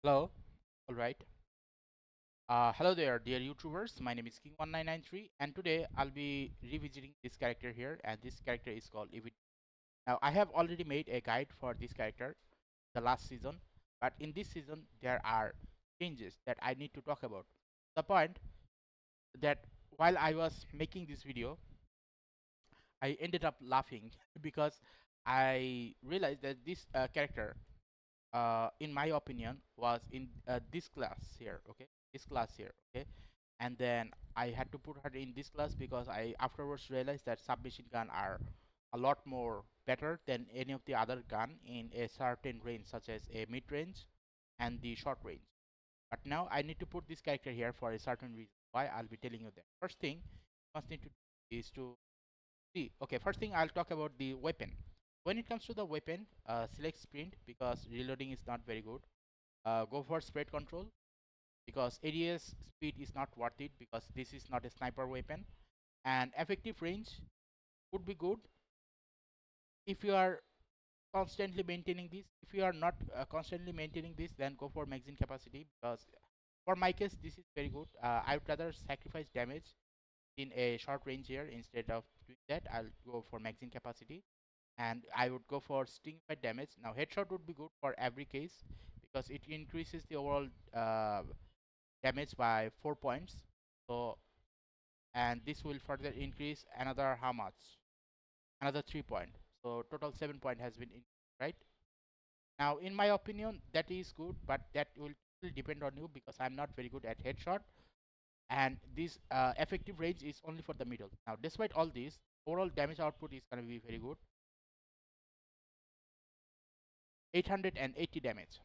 Hello. All right. Hello there, dear YouTubers. My name is King1993, and today I'll be revisiting this character here, and this character is called Yevtte. Now, I have already made a guide for this character the last season, but in this season there are changes that I need to talk about. The point that while I was making this video, I ended up laughing because I realized that this character in my opinion was in this class here, okay, this class here, okay, and then I had to put her in this class because I afterwards realized that submachine gun are a lot more better than any of the other gun in a certain range, such as a mid range and the short range. But now I need to put this character here for a certain reason, why I'll be telling you that. First thing you must need to do is to see, okay, first thing I'll talk about the weapon. When it comes to the weapon, select sprint because reloading is not very good. Go for spread control because ADS speed is not worth it because this is not a sniper weapon, and effective range would be good if you are constantly maintaining this. If you are not constantly maintaining this, then go for magazine capacity because for my case this is very good. I would rather sacrifice damage in a short range here. Instead of doing that, I'll go for magazine capacity, and I would go for sting by damage. Now headshot would be good for every case because it increases the overall damage by 4 points. So, and this will further increase another how much? Another 3 point. So total 7 point has been increased, right? Now in my opinion that is good, but that will still depend on you because I'm not very good at headshot, and this effective range is only for the middle. Now despite all this, overall damage output is going to be very good, 880 damage.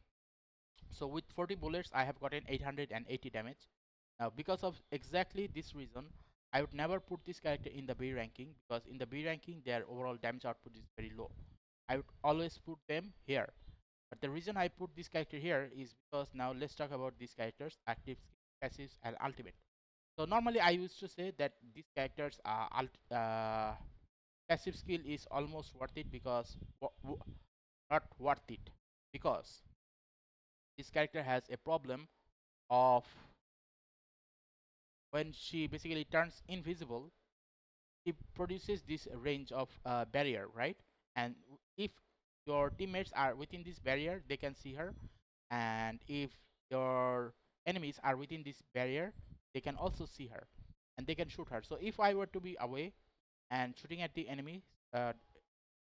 So with 40 bullets I have gotten 880 damage. Now because of exactly this reason, I would never put this character in the B ranking because in the B ranking their overall damage output is very low. I would always put them here. But the reason I put this character here is because now let's talk about these characters: active, passive, and ultimate. So normally I used to say that these characters are passive skill is almost worth it because not worth it because this character has a problem of when she basically turns invisible, it produces this range of barrier, right? And if your teammates are within this barrier, they can see her, and if your enemies are within this barrier, they can also see her, and they can shoot her. So if I were to be away and shooting at the enemy uh,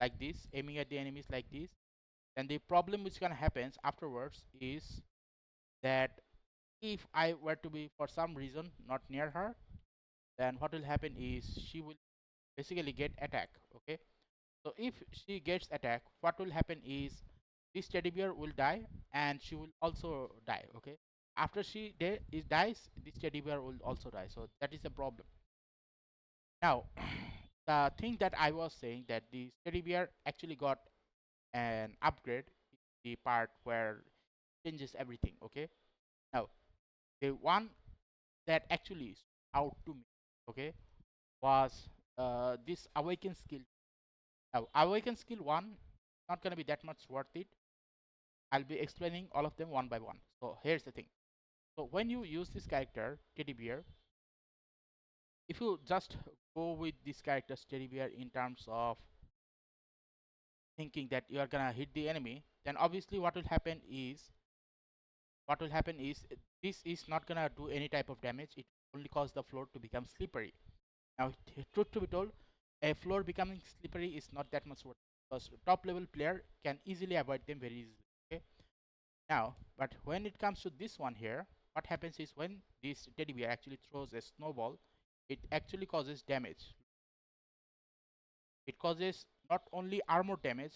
like this, aiming at the enemies like this, then the problem which can happen afterwards is that if I were to be for some reason not near her, then what will happen is she will basically get attack, okay. So if she gets attack, what will happen is this teddy bear will die and she will also die, okay. After she dies, this teddy bear will also die, so that is a problem. Now the thing that I was saying, that the teddy bear actually got an upgrade, the part where changes everything, okay. Now the one that actually stood out to me, okay, was this awaken skill. Now awaken skill 1 not gonna be that much worth it. I'll be explaining all of them one by one. So here's the thing. So when you use this character teddy bear, if you just go with this character teddy bear in terms of thinking that you are gonna hit the enemy, then obviously what will happen is this is not gonna do any type of damage. It only cause the floor to become slippery. Now truth to be told, a floor becoming slippery is not that much worth because top level player can easily avoid them very easily, okay. Now, but when it comes to this one here, what happens is when this teddy bear actually throws a snowball, it actually causes damage. It causes not only armor damage,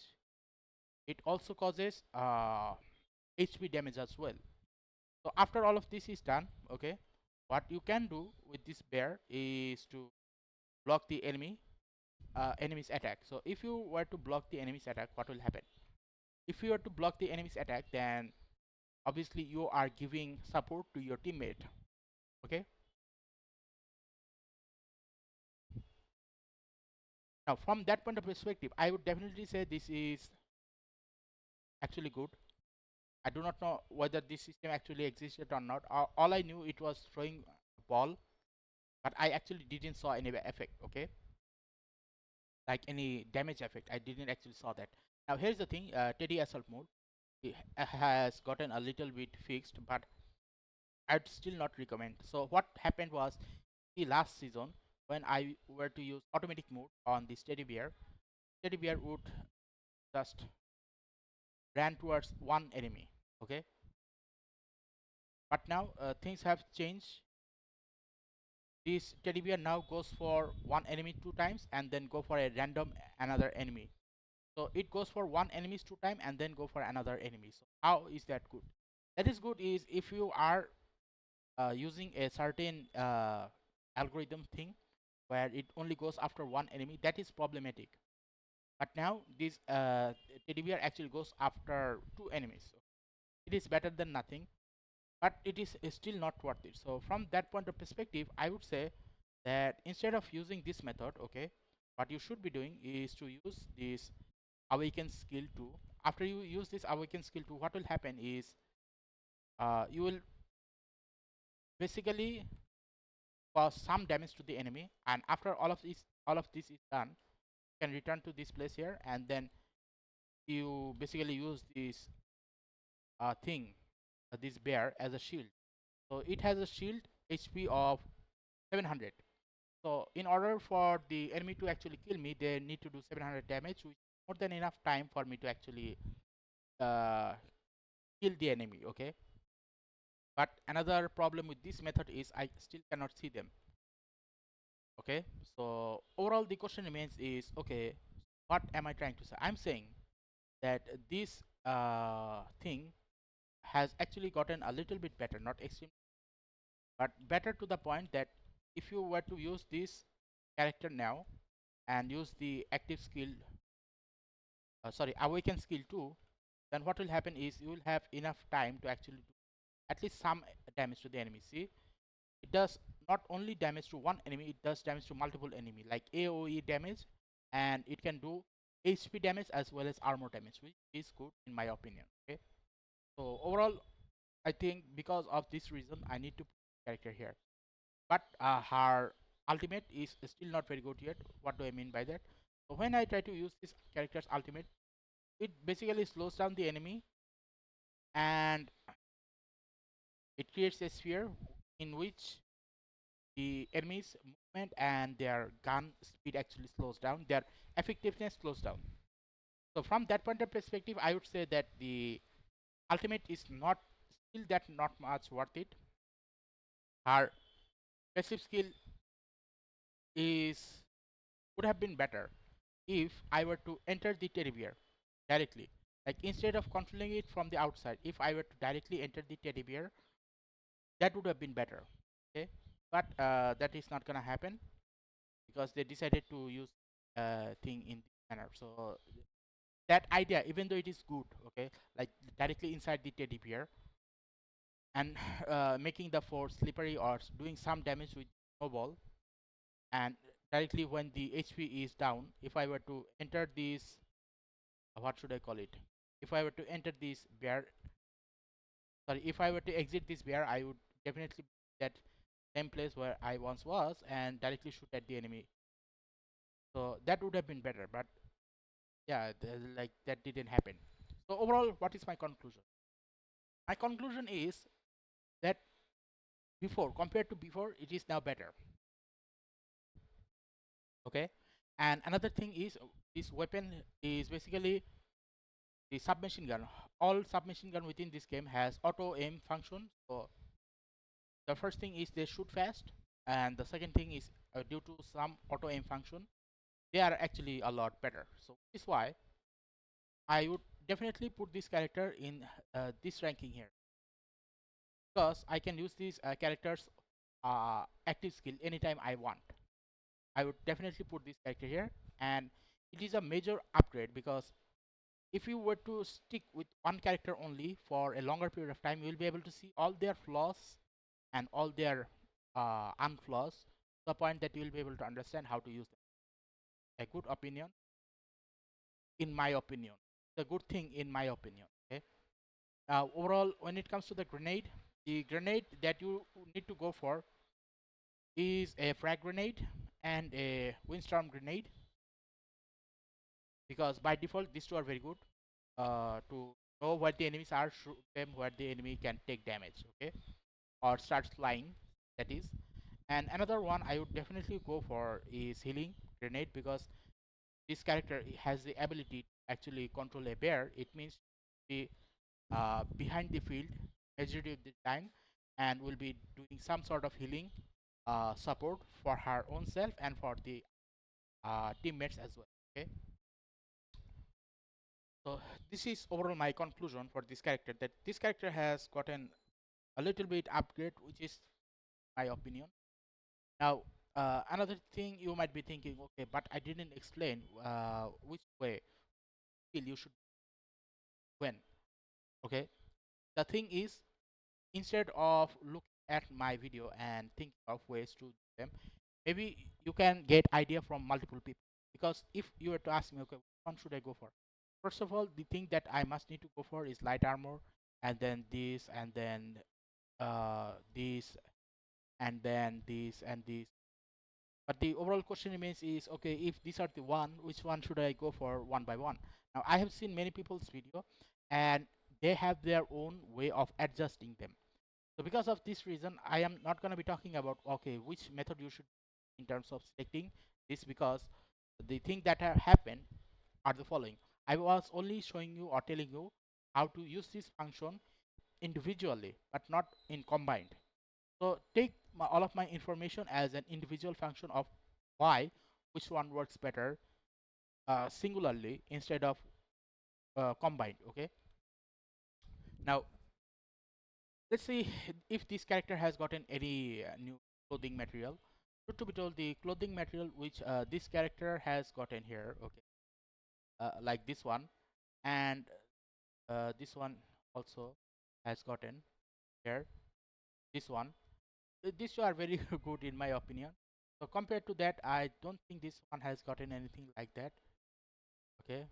it also causes HP damage as well. So after all of this is done, okay, what you can do with this bear is to block the enemy's attack. So if you were to block the enemy's attack, what will happen? If you were to block the enemy's attack, then obviously you are giving support to your teammate, okay. Now from that point of perspective, I would definitely say this is actually good. I do not know whether this system actually existed or not. All I knew it was throwing a ball, but I actually didn't saw any effect. Okay, like any damage effect. I didn't actually saw that. Now here's the thing: Teddy Assault mode has gotten a little bit fixed, but I'd still not recommend. So what happened was the last season when I were to use automatic mode on this teddy bear would just ran towards one enemy. Okay, but now things have changed. This teddy bear now goes for one enemy two times and then go for a random another enemy. So it goes for one enemies two times and then go for another enemy. So how is that good? That is good is if you are using a certain algorithm thing where it only goes after one enemy, that is problematic. But now this teddy bear actually goes after two enemies. So it is better than nothing, but it is still not worth it. So from that point of perspective, I would say that instead of using this method, okay, what you should be doing is to use this awaken skill 2. After you use this awaken skill 2, what will happen is you will basically cause some damage to the enemy, and after all of this is done, you can return to this place here, and then you basically use this thing, this bear as a shield. So it has a shield HP of 700. So in order for the enemy to actually kill me, they need to do 700 damage, which is more than enough time for me to actually uh, kill the enemy. Okay. But another problem with this method is I still cannot see them. Okay. So overall, the question remains is okay. What am I trying to say? I'm saying that this thing has actually gotten a little bit better, not extreme, but better to the point that if you were to use this character now and use the active skill, sorry, awaken skill 2, then what will happen is you will have enough time to actually do at least some damage to the enemy. See, it does not only damage to one enemy, it does damage to multiple enemy, like AoE damage, and it can do HP damage as well as armor damage, which is good in my opinion. Okay, so overall, I think because of this reason, I need to put character here. But her ultimate is still not very good yet. What do I mean by that? So when I try to use this character's ultimate, it basically slows down the enemy and it creates a sphere in which the enemy's movement and their gun speed actually slows down, their effectiveness slows down. So from that point of perspective, I would say that the ultimate is not still that not much worth it. Her passive skill is would have been better if I were to enter the teddy bear directly. Like instead of controlling it from the outside, if I were to directly enter the teddy bear, that would have been better. Okay, but that is not gonna happen because they decided to use thing in this manner. So that idea, even though it is good, okay, like directly inside the teddy bear and making the force slippery or doing some damage with snowball, and directly when the HP is down, if I were to enter this, what should I call it? If I were to enter this bear, sorry, if I were to exit this bear, I would definitely be that same place where I once was and directly shoot at the enemy. So that would have been better, but yeah, like that didn't happen. So overall, what is my conclusion? My conclusion is that before, compared to before, it is now better. Okay, and another thing is this weapon is basically the submachine gun. All submachine gun within this game has auto aim function. So the first thing is they shoot fast, and the second thing is due to some auto aim function, they are actually a lot better. So this is why I would definitely put this character in this ranking here, because I can use these characters active skill anytime I want. I would definitely put this character here, and it is a major upgrade because if you were to stick with one character only for a longer period of time, you will be able to see all their flaws and all their unflaws to the point that you will be able to understand how to use them. A good opinion, in my opinion. The good thing in my opinion. Okay. Overall, when it comes to the grenade that you need to go for is a frag grenade and a windstorm grenade, because by default these two are very good to know where the enemies are, shoot them where the enemy can take damage, okay, or start flying, that is. And another one I would definitely go for is healing grenade, because this character has the ability to actually control a bear. It means be behind the field majority of the time, and will be doing some sort of healing support for her own self and for the teammates as well. Okay, so this is overall my conclusion for this character, that this character has gotten a little bit upgrade, which is my opinion. Now, another thing you might be thinking, okay, but I didn't explain which way skill you should when. Okay, the thing is, instead of looking at my video and thinking of ways to do them, maybe you can get idea from multiple people. Because if you were to ask me, okay, which one should I go for? First of all, the thing that I must need to go for is light armor, and then this, and then this, and then this, and this. But the overall question remains is, okay, if these are the one, which one should I go for one by one? Now, I have seen many people's video, and they have their own way of adjusting them. So because of this reason, I am not going to be talking about, okay, which method you should in terms of selecting this, because the thing that have happened are the following. I was only showing you or telling you how to use this function individually, but not in combined. So take all of my information as an individual function of why which one works better singularly instead of combined. Okay. Now let's see if this character has gotten any new clothing material. Truth to be told, the clothing material which this character has gotten here, okay, like this one, and this one also has gotten here. This one, these two are very good in my opinion. So compared to that, I don't think this one has gotten anything like that. Okay.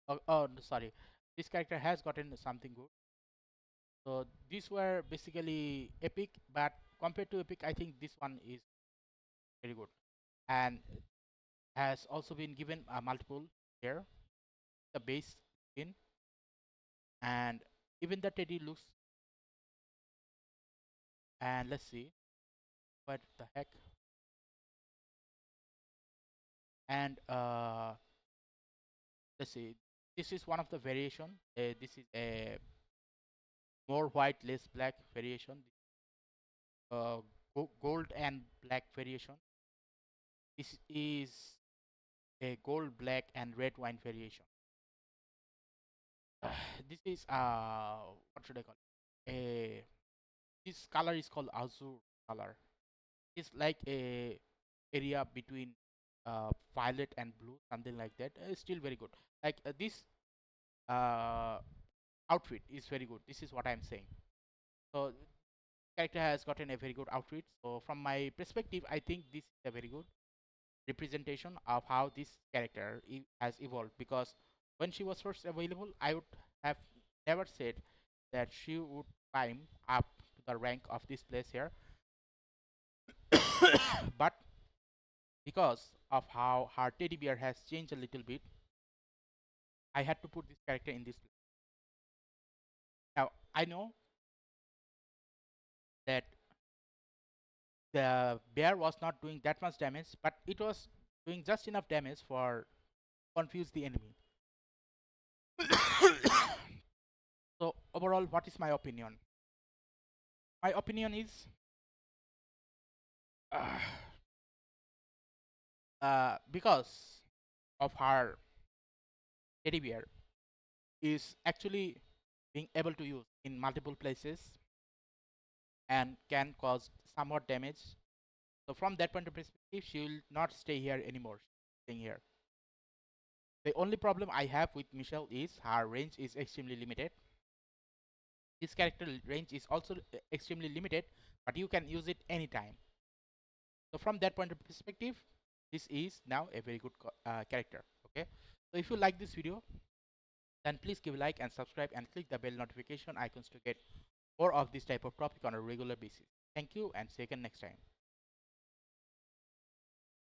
Oh, no, sorry. This character has gotten something good. So these were basically epic, but compared to epic, I think this one is very good, and has also been given multiple here. The base skin, and even the teddy looks. And let's see what the heck. And let's see. This is one of the variation. This is a more white, less black variation. Uh, Gold and black variation. This is a gold, black, and red wine variation. This is what should I call it? This color is called azure color. It's like a area between violet and blue, something like that. It's still very good. Like this uh, outfit is very good. This is what I'm saying. So character has gotten a very good outfit. So from my perspective, I think this is a very good representation of how this character has evolved, because when she was first available, I would have never said that she would climb up to the rank of this place here. But because of how her teddy bear has changed a little bit, I had to put this character in this place. Now I know that the bear was not doing that much damage, but it was doing just enough damage for confuse the enemy. So overall, what is my opinion? My opinion is uh, because of her teddy bear is actually being able to use in multiple places and can cause somewhat damage. So from that point of perspective, she will not stay here anymore. Staying here. The only problem I have with Michelle is her range is extremely limited. This character range is also extremely limited, but you can use it anytime. So from that point of perspective, this is now a very good character. Okay. So if you like this video, then please give a like and subscribe and click the bell notification icons to get more of this type of topic on a regular basis. Thank you and see you again next time.